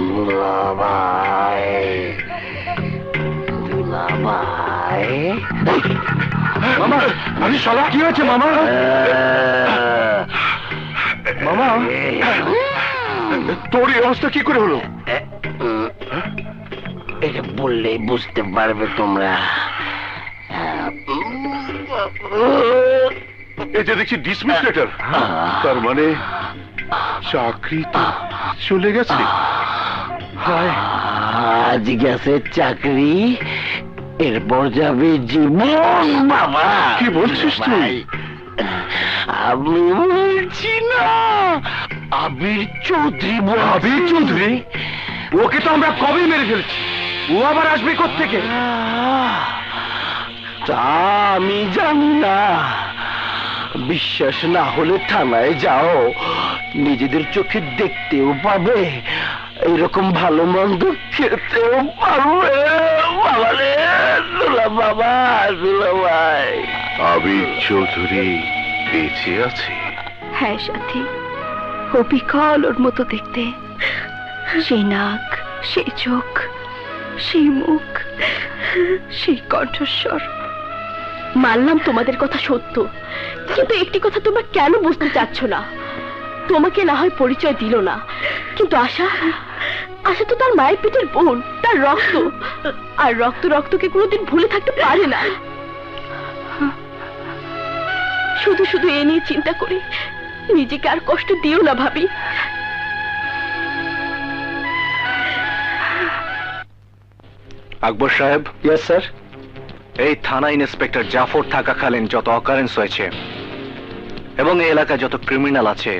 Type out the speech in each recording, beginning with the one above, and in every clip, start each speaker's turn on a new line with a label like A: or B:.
A: দুলাভাই, দুলাভাই।
B: মামা, আরে শালা কি হয়েছে মামা? মামা, তোর এই অবস্থা কি করে হলো?
A: এটা বললেই বুঝতে পারবে তোমরা।
B: এই যে দেখছি ডিসমিস লেটার, তার মানে চাকরি তো চলে গেছে। হায়,
A: আজ গেছে চাকরি, এরপর যাবে জীবন। বাবা,
B: কি বলছিস তুই?
A: আমি বলছি না, আবির চৌধুরী।
B: আবির চৌধুরী? ওকে তো আমরা কবেই মেরে ফেলেছি, ও আবার আসবে কোত্থেকে?
A: তা আমি জানি না। বিশ্বাস না হলে থানায় যাও, নিজেদের চোখে দেখতেও পাবে, এরকম ভালো মন্দ খেতেও পারবে। বাবা রে, দুলা বাবা, দুলা ভাই।
B: আবির চৌধুরী বেঁচে আছে?
C: হ্যাঁ সাথী, ও বিকল ওর মতো দেখতে। সেই নাক, সেই চোখ, সেই মুখ, সেই কণ্ঠস্বর। মানলাম তোমাদের কথা সত্য, কিন্তু একটি কথা তোমরা কেন বুঝতে চাচ্ছ না? তোমাকে না হয় পরিচয় দিল না, কিন্তু আশা, আশা তো তার মায়ের পেটের বোন, তার রক্ত, আর রক্ত রক্তকে কোনোদিন ভুলে থাকতে পারে না। শুধু শুধু এ নিয়ে চিন্তা করি, নিজেকে আর কষ্ট দিও না ভাবি।
D: আকবর সাহেব।
A: Yes sir.
D: এই থানা ইন্সপেক্টর জাফর থাকাকালীন যত অকারেন্স হয়েছে এবং এই এলাকায় যত ক্রিমিনাল আছে,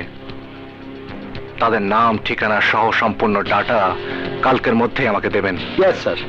D: তাদের নাম ঠিকানা সহ সম্পূর্ণ ডাটা কালকের মধ্যেই আমাকে দেবেন।
A: Yes sir.